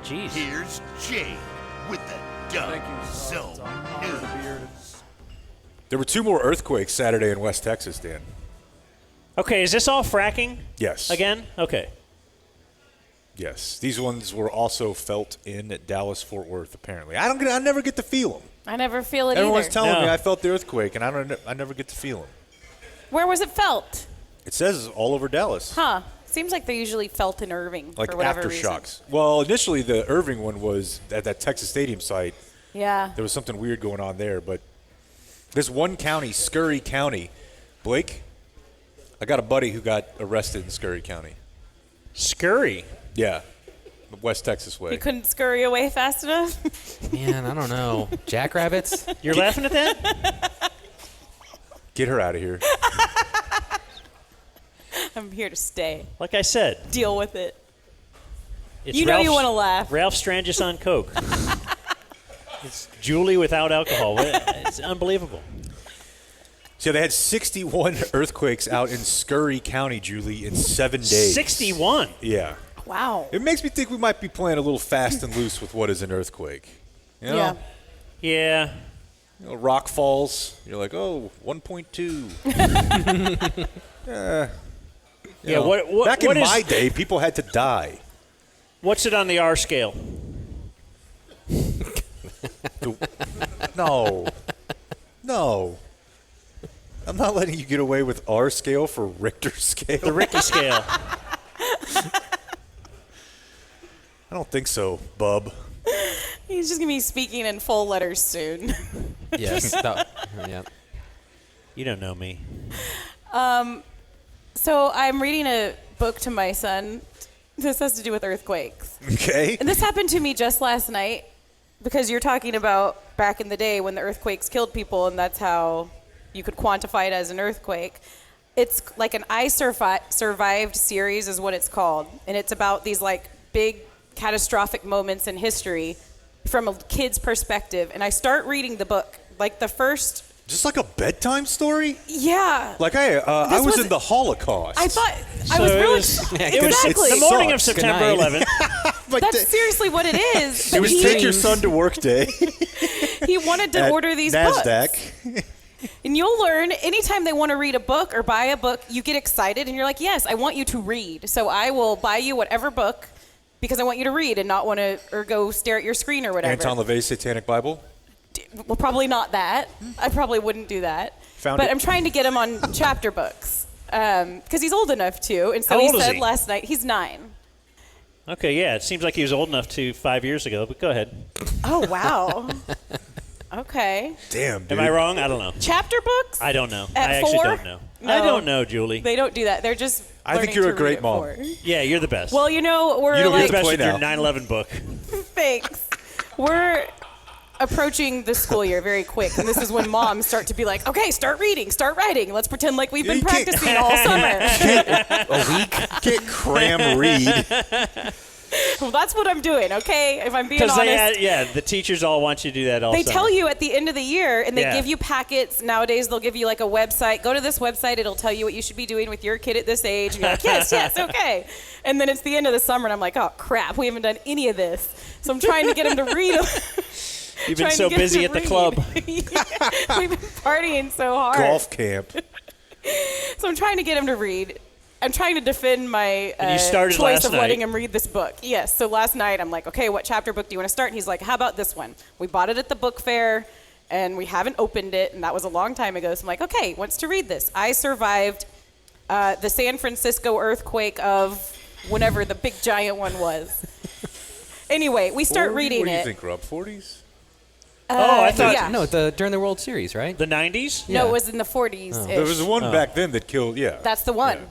Jeez. Here's Jay with the Dumb Zone News. There were 2 more earthquakes Saturday in West Texas, Dan. Okay, is this all fracking? Yes. Again? Okay. Yes. These ones were also felt in Dallas-Fort Worth, apparently. I never get to feel them. I never feel it Everyone's either. telling me I felt the earthquake, and I never get to feel them. Where was it felt? It says all over Dallas. Huh. Seems like they're usually felt in Irving Like for whatever aftershocks. reason. Well, initially the Irving one was at that Texas Stadium site. Yeah. There was something weird going on there, but this one county, Scurry County, Blake, I got a buddy who got arrested in Scurry County. Scurry? Yeah, the West Texas way. You couldn't scurry away fast enough? Man, I don't know. Jackrabbits? You're laughing at that? Get her out of here. I'm here to stay. Like I said. Deal with it. It's You know you want to laugh. Ralph Strangis on Coke. It's Julie without alcohol. It's unbelievable. So they had 61 earthquakes out in Scurry County, Julie, in 7 days. 61? Yeah. Wow. It makes me think we might be playing a little fast and loose with what is an earthquake. You know? Yeah. Yeah. You know, rock falls. You're like, oh, 1.2. Yeah. What? Back what in is, my day, people had to die. What's it on the R scale? No. I'm not letting you get away with R scale for Richter scale. The Ricky scale. I don't think so, bub. He's just going to be speaking in full letters soon. Yes. Yeah. You don't know me. So I'm reading a book to my son. This has to do with earthquakes. Okay. And this happened to me just last night because you're talking about back in the day when the earthquakes killed people, and that's how you could quantify it as an earthquake. It's like an I Survived series is what it's called. And it's about these like big catastrophic moments in history from a kid's perspective. And I start reading the book, like the first... Just like a bedtime story? Yeah. Like I was in the Holocaust. I thought... I was really... Exactly. The morning of sucks. September 11th. That's seriously what it is. It was take your son to work day. He wanted to order these NASDAQ. books. And you'll learn anytime they want to read a book or buy a book, you get excited and you're like, yes, I want you to read. So I will buy you whatever book because I want you to read and not want to or go stare at your screen or whatever. Anton LaVey's Satanic Bible? Well, probably not that. I probably wouldn't do that. Found but it. I'm trying to get him on chapter books because he's old enough to. And so How he old is said he? last night, he's 9. Okay, yeah. It seems like he was old enough 5 years ago, but go ahead. Oh, wow. Okay. Damn, dude. Am I wrong? I don't know. Chapter books? I don't know. At I actually 4? don't know. No. I don't know, Julie. They don't do that. They're just I think learning you're to a great read at mom. 4. Yeah, you're the best. Well, you know, we're You don't you're like... the best play with your now. 9/11 book. Thanks. We're approaching the school year very quick, and this is when moms start to be like, okay, start reading, start writing. Let's pretend like we've been You can't- practicing all summer. A week? Can't cram read. Well, that's what I'm doing, okay? If I'm being Because honest. the teachers all want you to do that all They summer. tell you at the end of the year, and they Yeah. give you packets. Nowadays, they'll give you like a website. Go to this website. It'll tell you what you should be doing with your kid at this age. And you're like, yes, okay. And then it's the end of the summer, and I'm like, oh, crap, we haven't done any of this. So I'm trying to get him to read. You've been trying so to get him busy to at the read. club. We've been partying so hard. Golf camp. So I'm trying to get him to read. I'm trying to defend my you started choice last of letting night. him read this book. Yes. So last night I'm like, okay, what chapter book do you want to start? And he's like, how about this one? We bought it at the book fair, and we haven't opened it, and that was a long time ago. So I'm like, okay, wants to read this. I survived the San Francisco earthquake of whenever the big giant one was. Anyway, we start reading What do you it. think, Rob? 40s? I thought yeah. No, during the World Series, right? the 90s? No, Yeah. it was in the 40s. There was one back then that killed, yeah. That's the one. Yeah.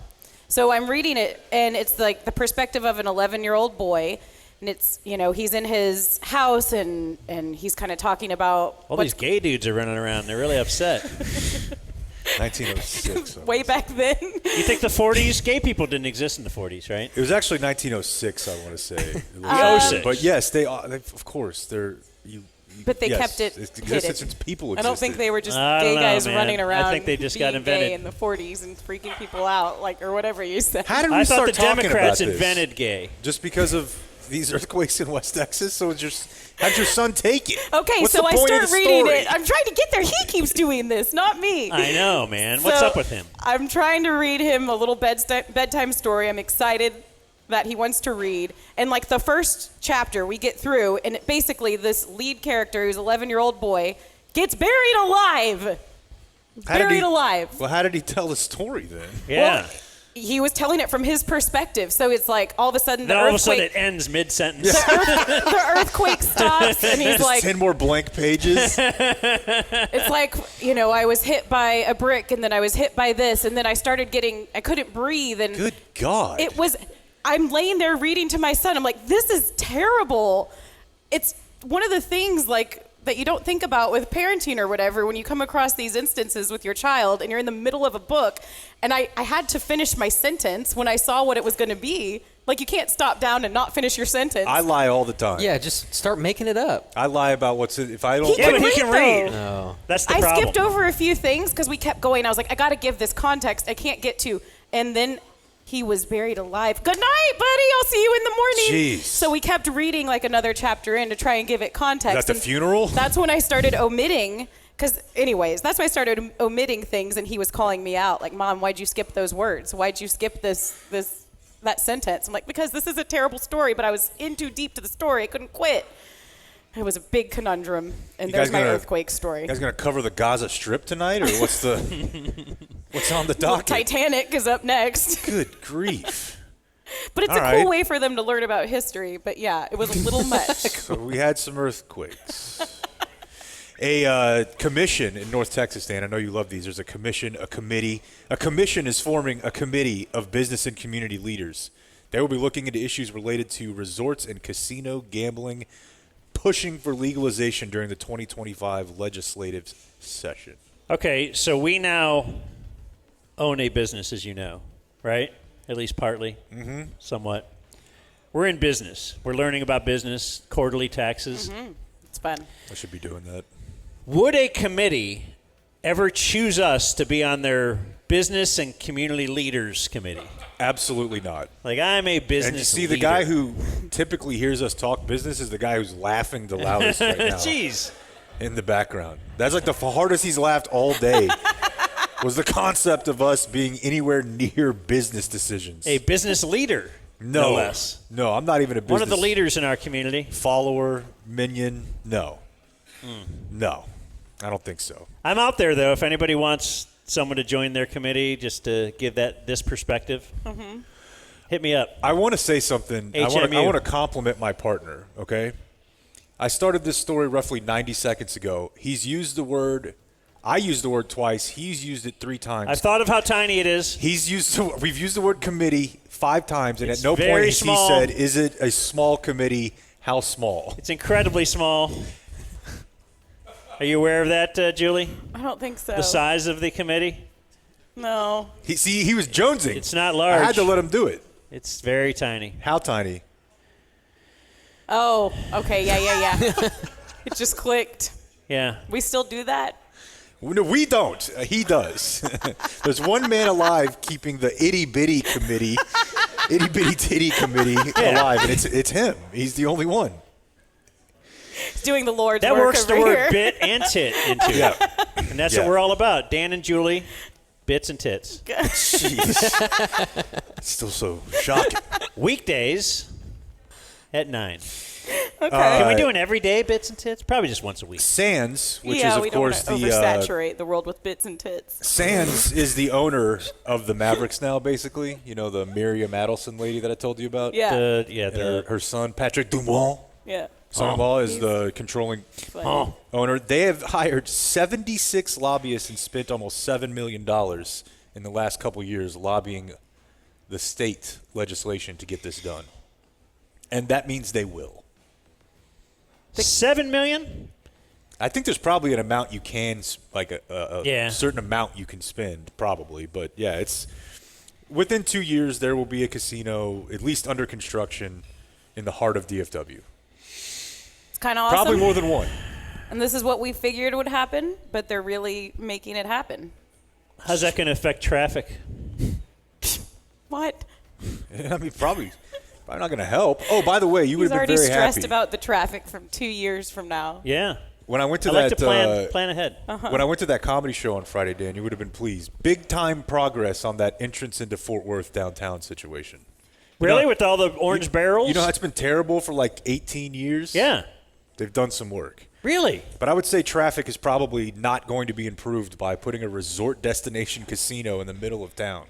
So I'm reading it, and it's like the perspective of an 11-year-old boy, and it's, you know, he's in his house, and he's kind of talking about All these gay dudes are running around. They're really upset. 1906. way back then. You think the 40s? Gay people didn't exist in the 40s, right? It was actually 1906, I want to say. But yes, of course, But they yes, kept it It's existed hidden. since people I existed. don't think they were just I gay don't know, guys man. running I around think they just being got invented. gay in the 40s and freaking people out, like, or whatever you said. How did we I thought start the talking Democrats about this? invented gay. Just because of these earthquakes in West Texas? So how'd your son take it? Okay, What's so the I point of start the reading story? it. I'm trying to get there. He keeps doing this, not me. I know, man. What's So, up with him? I'm trying to read him a little bedtime story. I'm excited that he wants to read. And like the first chapter we get through, and basically this lead character, who's an 11-year-old boy, gets buried alive. Alive. Well, how did he tell the story then? Yeah. Well, he was telling it from his perspective. So it's like all of a sudden the then all of a sudden earthquake, it ends mid-sentence. the earthquake stops, and he's Just like, 10 more blank pages. it's like, I was hit by a brick, and then I was hit by this, and then I couldn't breathe, and Good God. I'm laying there reading to my son. I'm like, this is terrible. It's one of the things like that you don't think about with parenting or whatever when you come across these instances with your child and you're in the middle of a book. And I had to finish my sentence when I saw what it was going to be. Like, you can't stop down and not finish your sentence. I lie all the time. Yeah, just start making it up. I lie about what's in, if I don't. He Yeah, can but he can read, read. though. No. That's the I problem. skipped over a few things because we kept going. I was like, I got to give this context. I can't get to. And then he was buried alive. Good night, buddy. I'll see you in the morning. Jeez. So we kept reading like another chapter in to try and give it context. Is that the And funeral? That's when I started omitting. Because, anyways, that's when I started omitting things, and he was calling me out. Like, Mom, why'd you skip those words? Why'd you skip that sentence? I'm like, because this is a terrible story, but I was in too deep to the story. I couldn't quit. It was a big conundrum, and there's my earthquake story. You guys gonna cover the Gaza Strip tonight, or what's on the docket? Titanic is up next. Good grief! But it's All a right. cool way for them to learn about history. But yeah, it was a little much. So we had some earthquakes. A commission in North Texas, Dan. I know you love these. There's a commission, a committee. A commission is forming a committee of business and community leaders. They will be looking into issues related to resorts and casino gambling, pushing for legalization during the 2025 legislative session. Okay, so we now own a business, as you know, right? At least partly, somewhat. We're in business. We're learning about business, quarterly taxes. It's fun. I should be doing that. Would a committee ever choose us to be on their business and community leaders committee? Absolutely not. Like, I'm a business And you see, leader. the guy who typically hears us talk business is the guy who's laughing the loudest right now. Jeez. In the background. That's like the hardest he's laughed all day. Was the concept of us being anywhere near business decisions. A business leader, no less. No, I'm not even a business. One of the leaders in our community. Follower, minion, no. No, I don't think so. I'm out there, though, if anybody wants someone to join their committee just to give this perspective. Hit me up. I want to say something. I HMU. want to compliment my partner, okay? I started this story roughly 90 seconds ago. He's used the word – I used the word twice. He's used it 3 times. I've thought of how tiny it is. We've used the word committee 5 times, and It's at no point very has he small. said, is it a small committee? How small? It's incredibly small. Are you aware of that, Julie? I don't think so. The size of the committee? No. He was jonesing. It's not large. I had to let him do it. It's very tiny. How tiny? Oh, okay. Yeah. It just clicked. Yeah. We still do that? No, we don't. He does. There's one man alive keeping the itty-bitty committee, itty-bitty-titty committee alive, and it's him. He's the only one. He's doing the Lord's That work works the over word here. bit and tit into it. Yeah. And that's Yeah. what we're all about. Dan and Julie, bits and tits. Jeez. It's still so shocking. Weekdays at 9. Okay. Can we do an everyday bits and tits? Probably just once a week. Sands, which yeah, is we of course don't the want to oversaturate the world with bits and tits. Sands is the owner of the Mavericks now, basically. You know, the Miriam Adelson lady that I told you about. Yeah. And her son Patrick Dumont, Yeah. son-in-law, is the controlling Oh, owner. They have hired 76 lobbyists and spent almost $7 million in the last couple years lobbying the state legislation to get this done. And that means they will. $7 million? I think there's probably an amount you can, like a Yeah. certain amount you can spend, probably. But, yeah, it's within 2 years there will be a casino, at least under construction, in the heart of DFW. It's kind of awesome. Probably more than one. And this is what we figured would happen, but they're really making it happen. How's that going to affect traffic? What? I mean, probably I'm not going to help. Oh, by the way, you would He's have been already very stressed happy. about the traffic from 2 years from now. Yeah. When I went to I like to plan ahead. When I went to that comedy show on Friday, Dan, you would have been pleased. Big time progress on that entrance into Fort Worth downtown situation. Really? With all the orange barrels? You know, that's been terrible for like 18 years. Yeah. They've done some work. Really? But I would say traffic is probably not going to be improved by putting a resort destination casino in the middle of town.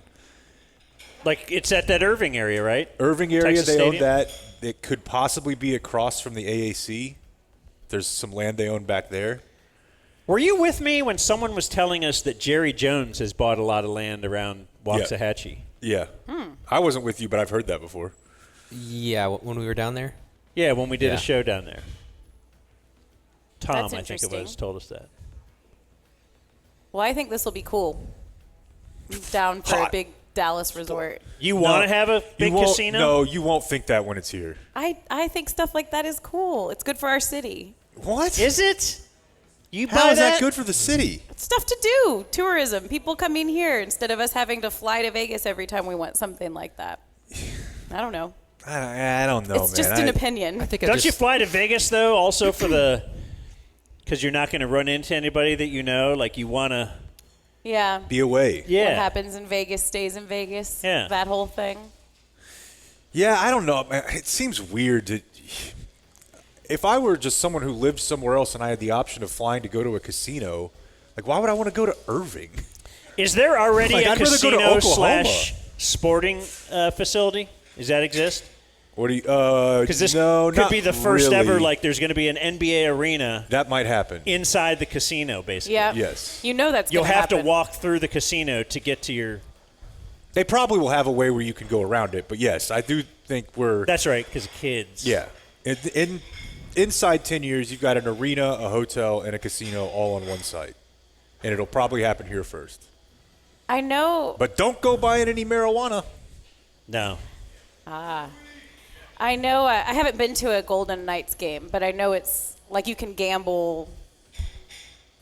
Like, it's at that Irving area, right? Irving area, Texas they own Stadium? that. It could possibly be across from the AAC. There's some land they own back there. Were you with me when someone was telling us that Jerry Jones has bought a lot of land around Waxahachie? Yeah. I wasn't with you, but I've heard that before. Yeah, when we were down there. Yeah, when we did Yeah. a show down there. Tom, That's I think it was, interesting. told us that. Well, I think this will be cool. I'm down for a Hot. big Dallas resort. You want to have a big you won't- casino? No, you won't think that when it's here. I think stuff like that is cool. It's good for our city. What? Is it? You How buy is that good for the city? It's stuff to do. Tourism. People come in here instead of us having to fly to Vegas every time we want something like that. I don't know. I don't know, It's man. just an opinion. I think Don't you fly to Vegas, though, also for the – because you're not going to run into anybody that you know? Like, you want to Yeah. Be away. – yeah. What happens in Vegas stays in Vegas. Yeah. That whole thing. Yeah, I don't know, man. It seems weird to. If I were just someone who lived somewhere else and I had the option of flying to go to a casino, like, why would I want to go to Irving? Is there already Like, a I'd rather go to Oklahoma. casino/sporting facility? Does that exist? What do you? Because this no, could not be the first really. ever, like, there's going to be an NBA arena That might happen. inside the casino, basically. Yeah. Yes. You know that's You'll gonna have to happen. walk through the casino to get to your – They probably will have a way where you can go around it, but yes, I do think we're. that's right, because of kids. Yeah. Inside 10 years, you've got an arena, a hotel, and a casino all on one site. And it'll probably happen here first. I know. But don't go buying any marijuana. No. I know. I haven't been to a Golden Knights game, but I know it's like you can gamble.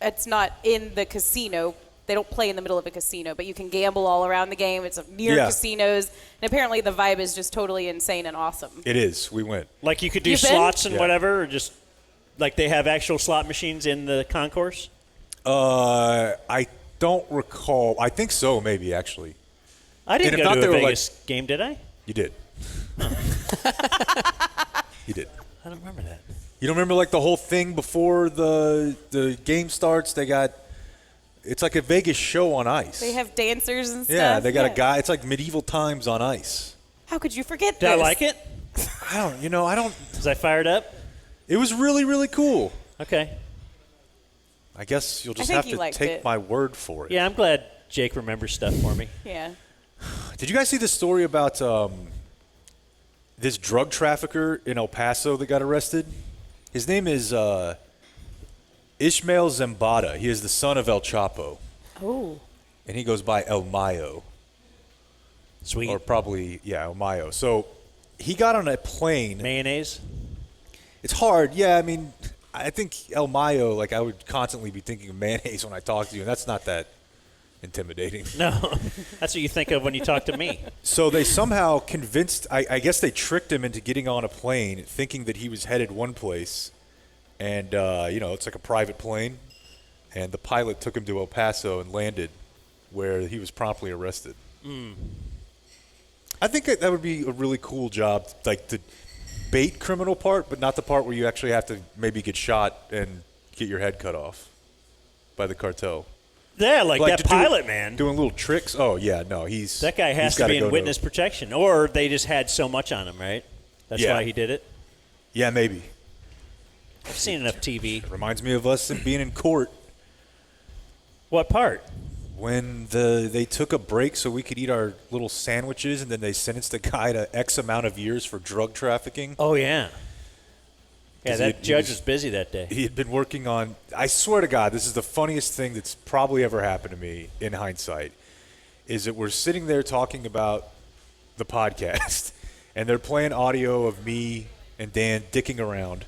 It's not in the casino. They don't play in the middle of a casino, but you can gamble all around the game. It's near Yeah. casinos, and apparently the vibe is just totally insane and awesome. It is. We went. Like, you could do You been? slots and Yeah. whatever, or just – like, they have actual slot machines in the concourse? I don't recall. I think so, maybe, actually. I didn't And if go not, to they a were Vegas game, did I? You did. You did. I don't remember that. You don't remember, like, the whole thing before the game starts? They got – it's like a Vegas show on ice. They have dancers and stuff. Yeah, they got a guy – it's like medieval times on ice. How could you forget Did this? I like it? I don't – Was I fired up? it was really, really cool. Okay. I guess you'll just think have you to liked take it. my word for it. Yeah, I'm glad Jake remembers stuff for me. Yeah. Did you guys see the story about this drug trafficker in El Paso that got arrested? His name is Ishmael Zambada. He is the son of El Chapo, Oh. and he goes by El Mayo, Sweet. or probably, yeah, El Mayo. So he got on a plane. Mayonnaise? It's hard. Yeah, I mean, I think El Mayo, like, I would constantly be thinking of mayonnaise when I talk to you, and that's not that intimidating. No. That's what you think of when you talk to me. So they somehow convinced, I guess they tricked him into getting on a plane thinking that he was headed one place. And, it's like a private plane. And the pilot took him to El Paso and landed where he was promptly arrested. I think that would be a really cool job, like the bait criminal part, but not the part where you actually have to maybe get shot and get your head cut off by the cartel. Yeah, like that to do- pilot, man. Doing little tricks. Oh, yeah, no, he's... That guy has he's to gotta be go in witness protection. Or they just had so much on him, right? That's Yeah. why he did it. Yeah, maybe. I've seen enough TV. Reminds me of us being in court What part? when they took a break so we could eat our little sandwiches, and then they sentenced a guy to X amount of years for drug trafficking. Oh, yeah. Yeah, 'Cause that he judge was- was busy that day. He had been working on, I swear to God, this is the funniest thing that's probably ever happened to me in hindsight, is that we're sitting there talking about the podcast, and they're playing audio of me and Dan dicking around.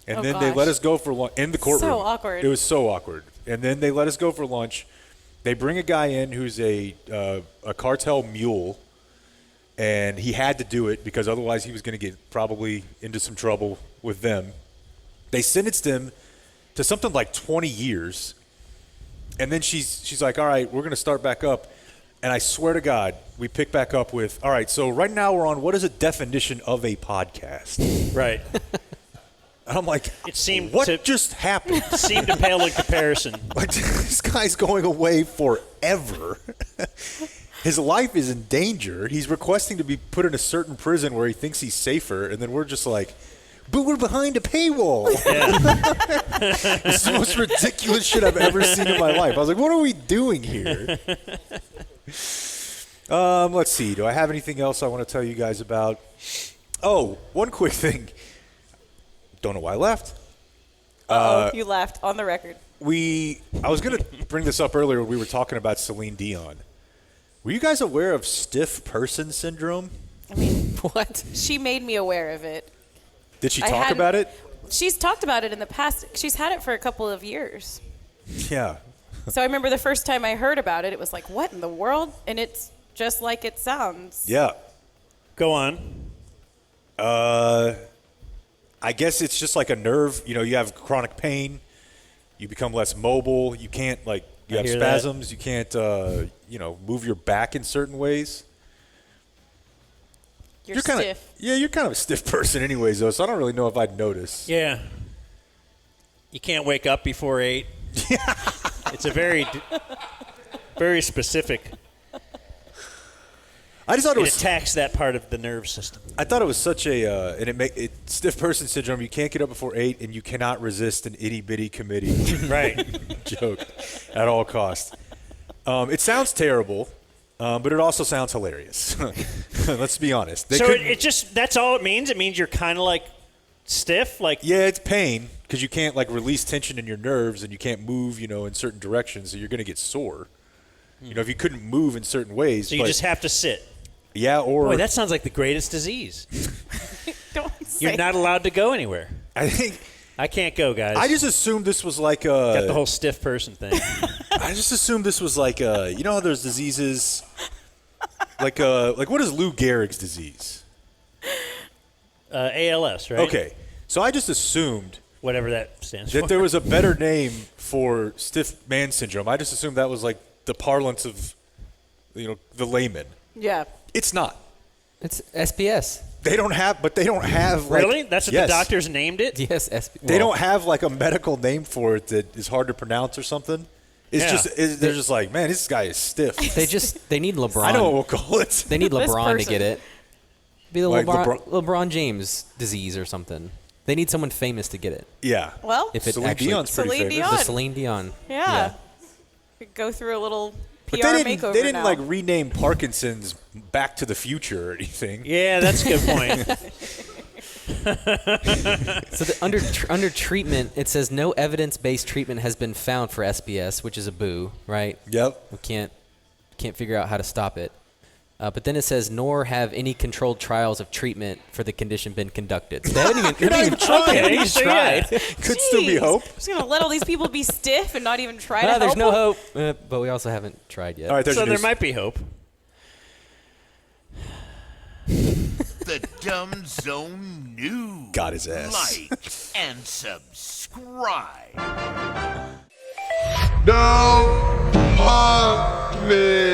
And Oh, then they gosh. let us go for lunch in the courtroom. So awkward. It was so awkward. And then they let us go for lunch. They bring a guy in who's a cartel mule, and he had to do it because otherwise he was going to get probably into some trouble with them. They sentenced him to something like 20 years, and then she's like, all right, we're going to start back up. And I swear to God, we pick back up with, all right, so right now we're on what is a definition of a podcast? Right. And I'm like, It seemed what to- just happened? Seemed to pale in comparison. Like, this guy's going away forever. His life is in danger. He's requesting to be put in a certain prison where he thinks he's safer, and then we're just like, but we're behind a paywall. It's the most ridiculous shit I've ever seen in my life. I was like, what are we doing here? Let's see. Do I have anything else I want to tell you guys about? Oh, one quick thing. Don't know why I left. You left on the record. I was going to bring this up earlier when we were talking about Celine Dion. Were you guys aware of stiff person syndrome? I mean, What? she made me aware of it. Did she I talk hadn't- about it? She's talked about it in the past. She's had it for a couple of years. Yeah. So I remember the first time I heard about it, it was like, what in the world? And it's just like it sounds. Yeah. Go on. I guess it's just like a nerve. You know, you have chronic pain. You become less mobile. You can't, like, you I have hear that. spasms. You can't, move your back in certain ways. You're kind stiff. of, yeah, you're kind of a stiff person anyways, though, so I don't really know if I'd notice. Yeah. You can't wake up before 8. It's a very specific. I just thought it It was attacks that part of the nerve system. I thought it was such a stiff person syndrome. You can't get up before 8, and you cannot resist an itty bitty committee Right. joke at all costs. It sounds terrible, but it also sounds hilarious. Let's be honest. They So couldn't- it just, that's all it means? It means you're kind of like stiff? Like, yeah, it's pain because you can't like release tension in your nerves, and you can't move, in certain directions, so you're going to get sore. If you couldn't move in certain ways, so you but- just have to sit. yeah, or Boy, that sounds like the greatest disease. Don't say You're not allowed to go anywhere. I think I can't go, guys. I just assumed this was like got the whole stiff person thing. I just assumed this was like how there's diseases like what is Lou Gehrig's disease? ALS, right? Okay, so I just assumed Whatever that stands for. that there was a better name for stiff man syndrome. I just assumed that was like the parlance of the layman. Yeah. It's not. It's SPS. They don't have like, Really? That's what yes. the doctors named it? Yes, SPS. They don't have like a medical name for it that is hard to pronounce or something. It's Yeah. they're just like, man, this guy is stiff. They need LeBron. I know what we'll call it. They need This LeBron to person. get it. Be the Like LeBron James disease or something. They need someone famous to get it. Yeah. Well, If it Celine actually, Dion's pretty Celine famous. Dion. the Celine Dion. yeah. Could go through a little PR But they didn't, makeover they didn't now. like rename Parkinson's Back to the Future or anything. Yeah, that's a good point. So under treatment, it says no evidence-based treatment has been found for SPS, which is a boo, right? Yep. We can't figure out how to stop it. But then it says, nor have any controlled trials of treatment for the condition been conducted. So they haven't even, You're not even trying. they haven't even So, yeah. tried. Could still be Jeez. hope. Just going to let all these people be stiff and not even try to No, help there's no them? hope. But we also haven't tried yet. All right, there's So your there news. might be hope. The Dumb Zone News. Got his ass. Like and subscribe. Don't hurt me.